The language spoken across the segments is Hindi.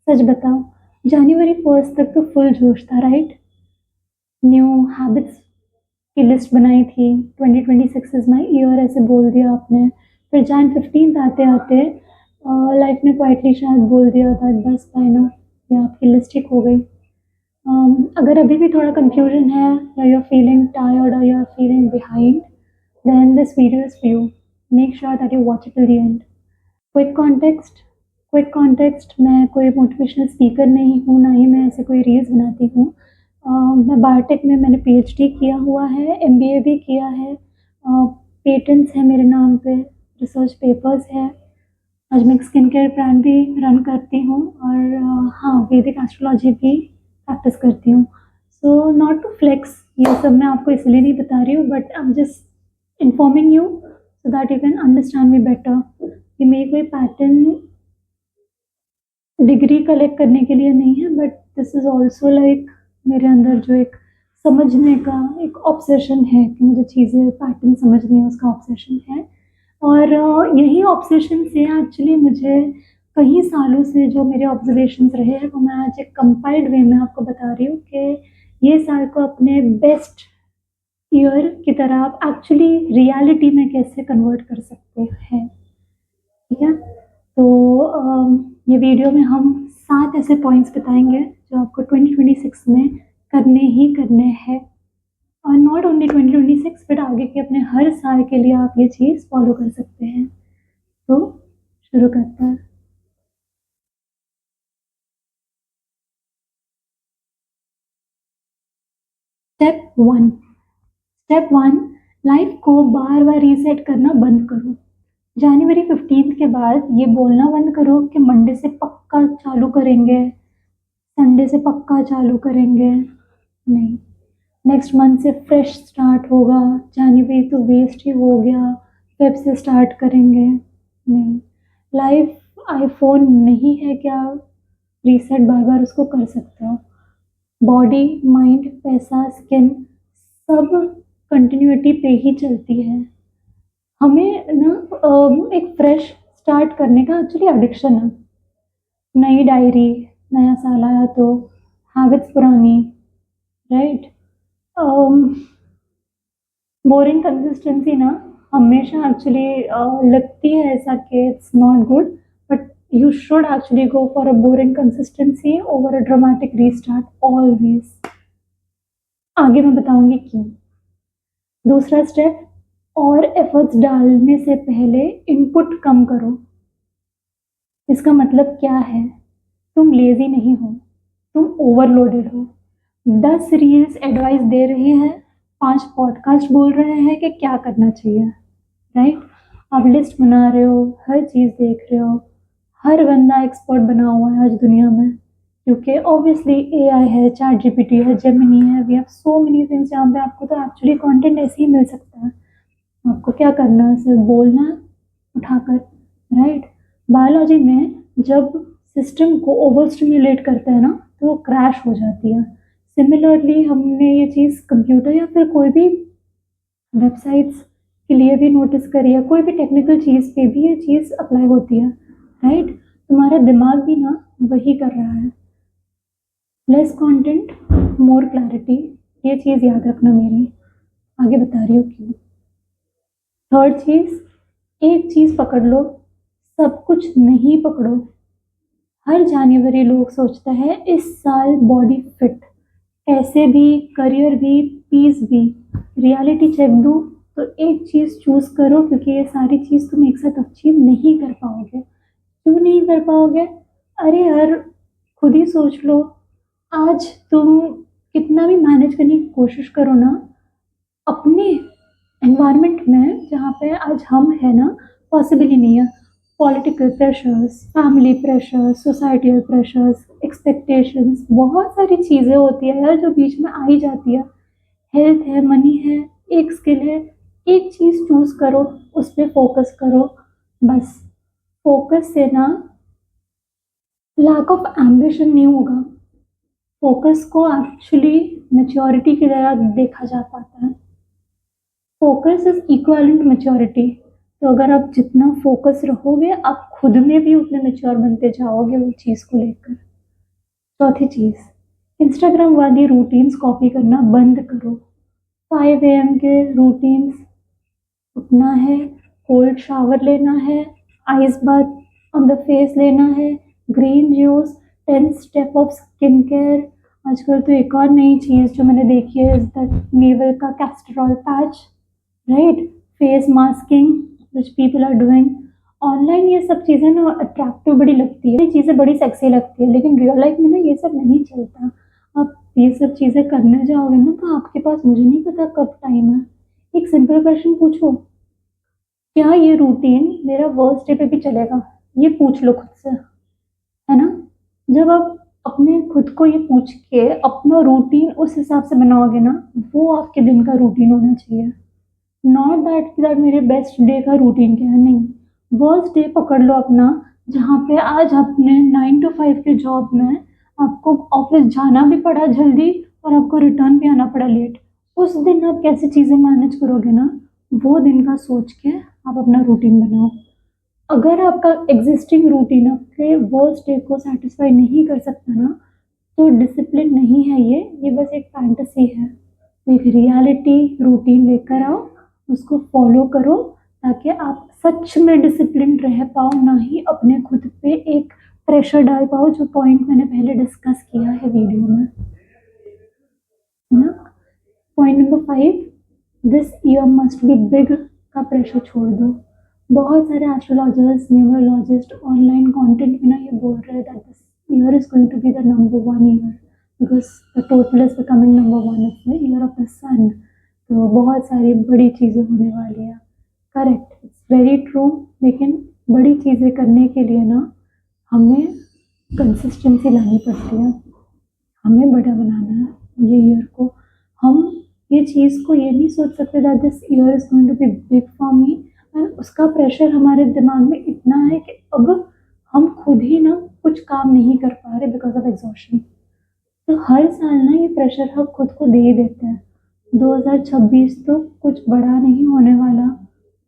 सच बताओ, जनवरी 1st तक तो फुल जोश था, राइट? न्यू हैबिट्स की लिस्ट बनाई थी, 2026 इज़ माय ईयर ऐसे बोल दिया आपने। फिर जैन 15th आते-आते लाइफ ने क्वाइटली शायद बोल दिया था बस बाय नाउ, ये आपकी लिस्ट ही खो गई। अगर अभी भी थोड़ा कंफ्यूजन है या यू आर फीलिंग टायर्ड और you are feeling behind, then this video is for you. Make sure that you watch it till the end. Quick context quick context, मैं कोई मोटिवेशनल स्पीकर नहीं हूँ, ना ही मैं ऐसे कोई रील्स बनाती हूँ। मैं बायोटेक में मैंने पीएचडी किया हुआ है, एमबीए भी किया है, पेटेंट्स हैं मेरे नाम पे, रिसर्च पेपर्स है। आज मैं एक स्किन केयर ब्रांड भी रन करती हूँ और हाँ, वैदिक एस्ट्रोलॉजी भी प्रैक्टिस करती हूँ। सो नॉट टू फ्लेक्स, ये सब मैं आपको इसलिए नहीं बता रही हूँ, but I am just informing you so that you can understand me better. ये मेरी कोई पैटर्न डिग्री कलेक्ट करने के लिए नहीं है, but this is also like मेरे अंदर जो एक समझने का एक ऑब्सेशन है कि मुझे चीज़ें पैटर्न समझनी है, उसका ऑब्सेशन है। और यही ऑब्सेशन से एक्चुअली मुझे कई सालों से जो मेरे ऑब्जर्वेशंस रहे हैं वो मैं आज एक कंपाइल्ड वे में आपको बता रही हूँ कि ये साल को अपने बेस्ट ईयर की तरह आप एक्चुअली रियलिटी में कैसे कन्वर्ट कर सकते हैं, ठीक है? तो ये वीडियो में हम 7 ऐसे पॉइंट्स बताएंगे जो आपको 2026 में करने ही करने हैं, और नॉट ओनली 2026 बट आगे के अपने हर साल के लिए आप ये चीज़ फॉलो कर सकते हैं। तो शुरू करते हैं। स्टेप वन, लाइफ को बार बार रीसेट करना बंद करो। जनवरी 15 के बाद ये बोलना बंद करो कि मंडे से पक्का चालू करेंगे, संडे से पक्का चालू करेंगे। नहीं, नेक्स्ट मंथ से फ्रेश स्टार्ट होगा, जनवरी तो वेस्ट ही हो गया, फेब से स्टार्ट करेंगे। नहीं, लाइफ आईफोन नहीं है क्या रीसेट बार बार उसको कर सकते हो। बॉडी, माइंड, पैसा, स्किन सब कंटिन्यूटी पे ही चलती है। हमें ना एक फ्रेश स्टार्ट करने का एक्चुअली एडिक्शन है। नई डायरी, नया साल आया तो हैबिट्स पुरानी, राइट? बोरिंग कंसिस्टेंसी ना हमेशा एक्चुअली लगती है ऐसा कि it's not good, but you should actually go for a boring consistency over a dramatic restart always. आगे मैं बताऊंगी क्यों। दूसरा स्टेप, और एफर्ट्स डालने से पहले इनपुट कम करो। इसका मतलब क्या है? तुम लेजी नहीं हो, तुम ओवरलोडेड हो। 10 रील्स एडवाइस दे रहे हैं, 5 पॉडकास्ट बोल रहे हैं कि क्या करना चाहिए, राइट? आप लिस्ट बना रहे हो, हर चीज़ देख रहे हो, हर बंदा एक्सपर्ट बना हुआ है आज दुनिया में, क्योंकि ऑब्वियसली एआई है, चैट जीपीटी है, जेमिनी है, we have so many things जहाँ पे आपको तो एक्चुअली कंटेंट ऐसे ही मिल सकता है। आपको क्या करना है? सिर्फ बोलना है उठाकर, राइट? बायोलॉजी में जब सिस्टम को ओवर स्टिमुलेट करते हैं ना तो वो क्रैश हो जाती है। सिमिलरली हमने ये चीज़ कंप्यूटर या फिर कोई भी वेबसाइट्स के लिए भी नोटिस करी है, कोई भी टेक्निकल चीज़ पे भी ये चीज़ अप्लाई होती है, राइट? तुम्हारा दिमाग भी ना वही कर रहा है। लेस कंटेंट, मोर क्लैरिटी, ये चीज़ याद रखना मेरी। आगे बता रही हूँ क्यों। थर्ड चीज़, एक चीज़ पकड़ लो, सब कुछ नहीं पकड़ो। हर जनवरी लोग सोचते हैं इस साल बॉडी फिट, ऐसे भी, करियर भी, पीस भी। रियलिटी चेक दूँ तो एक चीज़ चूज़ करो, क्योंकि ये सारी चीज़ तुम एक साथ अचीव नहीं कर पाओगे। क्यों नहीं कर पाओगे? अरे यार, खुद ही सोच लो। आज तुम कितना भी मैनेज करने की कोशिश करो ना, अपने एनवायरनमेंट में जहाँ पे आज हम हैं ना, पॉसिबल ही नहीं है। Political pressures, family pressures, societal pressures, expectations, बहुत सारी चीज़ें होती है यार जो बीच में आ ही जाती है। हेल्थ है, मनी है, एक स्किल है, एक चीज़ चूज़ करो, उस पर फोकस करो। बस फोकस से ना लैक ऑफ एम्बिशन नहीं होगा, फोकस को एक्चुअली मैच्योरिटी की तरह देखा जा पाता है। Focus is equivalent maturity. तो अगर आप जितना फोकस रहोगे आप खुद में भी उतने मैच्योर बनते जाओगे वो चीज़ को लेकर। चौथी चीज़, इंस्टाग्राम वाली रूटीन्स कॉपी करना बंद करो। 5 AM के रूटीन्स, उठना है, कोल्ड शावर लेना है, ice bath on the face लेना है, green juice, 10 step of skin care. आजकल तो एक और नई चीज़ जो मैंने देखी है इज़ दैट मेवल का castor oil patch, right? Face masking which people are doing. Online ये सब चीज़ें ना अट्रैक्टिव बड़ी लगती है, ये चीज़ें बड़ी सेक्सी लगती है, लेकिन रियल लाइफ में ना ये सब नहीं चलता। आप ये सब चीज़ें करने जाओगे ना तो आपके पास मुझे नहीं पता कब टाइम है। एक सिंपल क्वेश्चन पूछो, क्या ये रूटीन मेरा वर्स्ट डे पे भी चलेगा? ये पूछ लो खुद से, है ना? जब आप अपने खुद को ये पूछ के अपना रूटीन उस हिसाब से बनाओगे ना, वो आपके दिन का रूटीन होना चाहिए। नॉट दैट मेरे बेस्ट डे का रूटीन क्या है, नहीं। वर्स्ट डे पकड़ लो अपना, जहाँ पे आज अपने 9 to 5 के जॉब में आपको ऑफिस जाना भी पड़ा जल्दी और आपको रिटर्न भी आना पड़ा लेट। उस दिन आप कैसे चीज़ें मैनेज करोगे ना, वो दिन का सोच के आप अपना रूटीन बनाओ। अगर आपका एग्जिस्टिंग रूटीन आपके वर्स्ट डे को सेटिस्फाई नहीं कर सकता ना, तो डिसिप्लिन नहीं है ये बस एक फैंटेसी है। एक रियलिटी रूटीन लेकर आओ, उसको फॉलो करो, ताकि आप सच में डिसिप्लिन रह पाओ, ना ही अपने खुद पे एक प्रेशर डाल पाओ, जो पॉइंट मैंने पहले डिस्कस किया है वीडियो में, है ना? Point number 5, this year must be big का प्रेशर छोड़ दो। बहुत सारे एस्ट्रोलॉजर्स, न्यूमरोलॉजिस्ट ऑनलाइन कंटेंट में ना ये बोल रहे हैं that this year is going to be the number 1 year, because the total is becoming number 1 of the year of the sun. तो बहुत सारी बड़ी चीज़ें होने वाली हैं। करेक्ट, इट्स वेरी ट्रू, लेकिन बड़ी चीज़ें करने के लिए ना हमें कंसिस्टेंसी लानी पड़ती है। हमें बड़ा बनाना है ये ईयर को। हम ये चीज़ को ये नहीं सोच सकते that this year is going to be big for me, and उसका प्रेशर हमारे दिमाग में इतना है कि अब हम खुद ही ना कुछ काम नहीं कर पा रहे बिकॉज ऑफ एग्जॉशन। तो हर साल ना ये प्रेशर हम खुद को दे ही देते हैं। 2026 तो कुछ बड़ा नहीं होने वाला,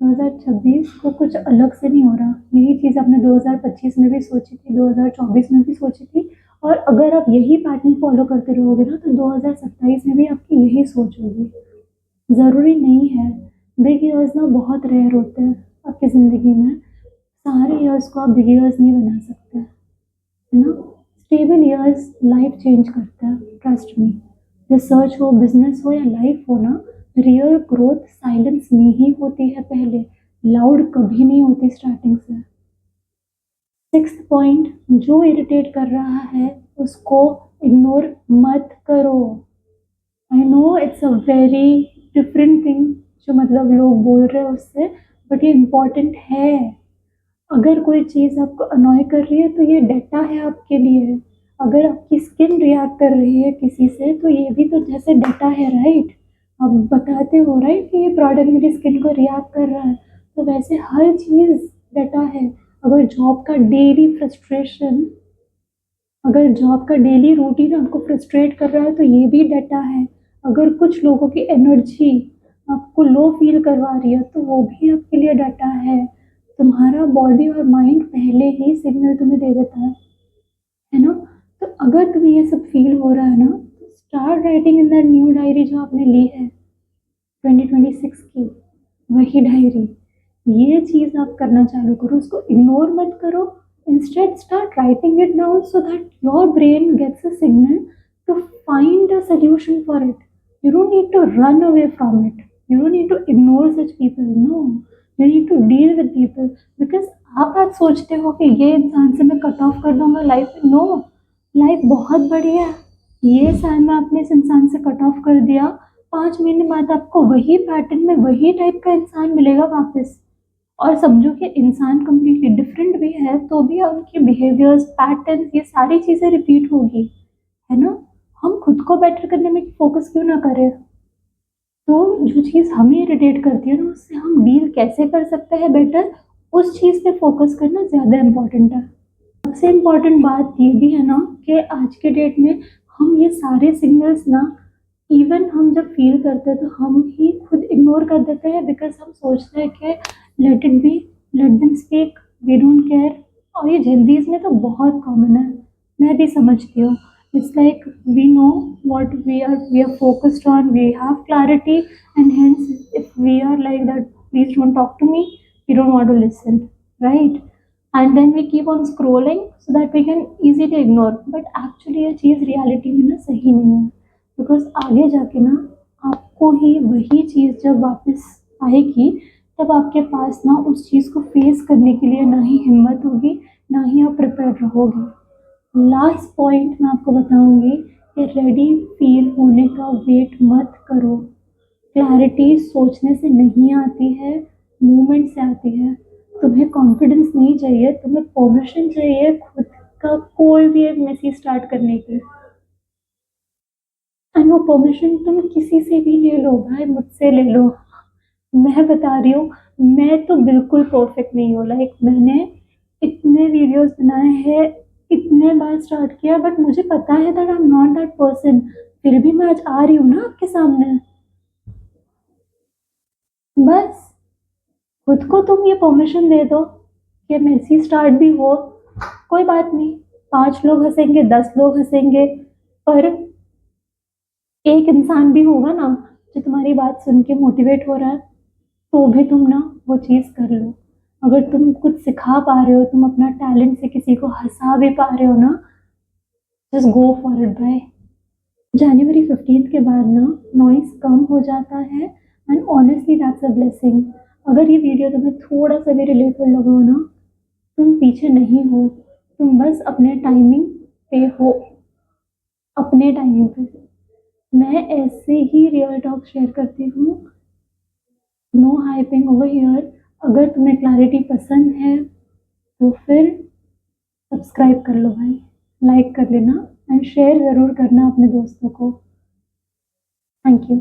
2026 को कुछ अलग से नहीं हो रहा। यही चीज़ आपने 2025 में भी सोची थी, 2024 में भी सोची थी, और अगर आप यही पैटर्न फॉलो करते रहोगे ना तो 2027 में भी आपकी यही सोच होगी। ज़रूरी नहीं है, बिग ईयर्स ना बहुत रेयर होते हैं आपकी ज़िंदगी में। सारे ईयर्स को आप बिग ईयर्स नहीं बना सकते, है ना? स्टेबल ईयर्स लाइफ चेंज करता है, ट्रस्ट मी। रिसर्च हो, बिजनेस हो या लाइफ हो ना, रियल ग्रोथ साइलेंस में ही होती है पहले, लाउड कभी नहीं होती स्टार्टिंग से। 6th पॉइंट, जो इरिटेट कर रहा है उसको इग्नोर मत करो। I know it's a very different thing जो मतलब लोग बोल रहे हैं उससे, बट ये इम्पॉर्टेंट है। अगर कोई चीज़ आपको अनॉय कर रही है तो ये डेटा है आपके लिए। अगर आपकी स्किन रिएक्ट कर रही है किसी से तो ये भी तो जैसे डेटा है, राइट? आप बताते हो राइट कि ये प्रोडक्ट मेरी स्किन को रिएक्ट कर रहा है, तो वैसे हर चीज़ डेटा है। अगर जॉब का डेली फ्रस्ट्रेशन, अगर जॉब का डेली रूटीन आपको फ्रस्ट्रेट कर रहा है तो ये भी डेटा है। अगर कुछ लोगों की एनर्जी आपको लो फील करवा रही है तो वो भी आपके लिए डाटा है। तुम्हारा बॉडी और माइंड पहले ही सिग्नल तुम्हें दे देता है ना? तो अगर तुम्हें ये सब फील हो रहा है ना, start writing in the new diary जो आपने ली है 2026 की, वही डायरी। ये चीज़ आप करना चालू करो, उसको इग्नोर मत करो। Instead, start writing it down so that your brain gets a signal to find a solution for it. You don't need to run away from it. You don't need to ignore such people. No, you need to deal with people. Because आप आज सोचते हो कि ये इंसान से मैं कट ऑफ कर दूंगा लाइफ में। नो, लाइफ बहुत बड़ी है। ये साल में आपने इस इंसान से कट ऑफ कर दिया, 5 महीने बाद आपको वही पैटर्न में वही टाइप का इंसान मिलेगा वापस। और समझो कि इंसान कम्प्लीटली डिफरेंट भी है तो भी उनके बिहेवियर्स, पैटर्न्स, ये सारी चीज़ें रिपीट होगी, है ना? हम खुद को बेटर करने में फोकस क्यों ना करें? तो जो चीज़ हमें इरिटेट करती है ना, उससे हम डील कैसे कर सकते हैं बेटर, उस चीज़ पे फोकस करना ज़्यादा इम्पोर्टेंट है। सबसे इम्पोर्टेंट बात ये भी है ना कि आज के डेट में हम ये सारे सिग्नल्स ना, इवन हम जब फील करते हैं तो हम ही खुद इग्नोर कर देते हैं, बिकॉज हम सोचते हैं कि let it be, let them speak, we don't care. और ये जेनजीज में तो बहुत कॉमन है, मैं भी समझती हूँ। It's like we know what we are focused on, we have clarity, and hence if we are like that, please don't talk to me, we don't want to listen, right? And then we keep on scrolling so that we can easily ignore, but actually ये चीज़ रियलिटी में ना सही नहीं है, बिकॉज आगे जाके ना आपको ही वही चीज़ जब वापस आएगी, तब आपके पास ना उस चीज़ को फेस करने के लिए ना ही हिम्मत होगी, ना ही आप प्रिपेयर रहोगे। लास्ट पॉइंट मैं आपको बताऊंगी कि रेडी फील होने का वेट मत करो। क्लैरिटी सोचने से नहीं आती है, मूवमेंट से आती है। तुम्हें कॉन्फिडेंस नहीं चाहिए, तुम्हें परमिशन चाहिए खुद का कोई भी एक मैसेज स्टार्ट करने की। एंड वो परमिशन तुम किसी से भी ले लो भाई, मुझसे ले लो। मैं बता रही हूँ, मैं तो बिल्कुल परफेक्ट नहीं हूँ। लाइक मैंने इतने वीडियोस बनाए हैं, इतने बार स्टार्ट किया, बट मुझे पता है that I am not that person. फिर भी मैं आज आ रही हूँ ना आपके सामने। बस खुद को तुम ये परमिशन दे दो कि मेसी स्टार्ट भी हो, कोई बात नहीं। 5 लोग हंसेंगे, 10 लोग हंसेंगे, पर एक इंसान भी होगा ना जो तुम्हारी बात सुन के मोटिवेट हो रहा है, तो भी तुम ना वो चीज़ कर लो। अगर तुम कुछ सिखा पा रहे हो, तुम अपना टैलेंट से किसी को हँसा भी पा रहे हो ना, जस्ट गो फॉर इट भाई। जनवरी 15 के बाद ना नॉइस कम हो जाता है, and honestly that's a blessing. अगर ये वीडियो तुम्हें थोड़ा सा भी रिलेटेबल लगा हो ना, तुम पीछे नहीं हो, तुम बस अपने टाइमिंग पे हो, अपने टाइमिंग पे। मैं ऐसे ही रियल टॉक शेयर करती हूँ, नो हाइपिंग ओवर हियर। अगर तुम्हें क्लैरिटी पसंद है तो फिर सब्सक्राइब कर लो भाई, लाइक कर लेना, एंड शेयर ज़रूर करना अपने दोस्तों को। Thank you.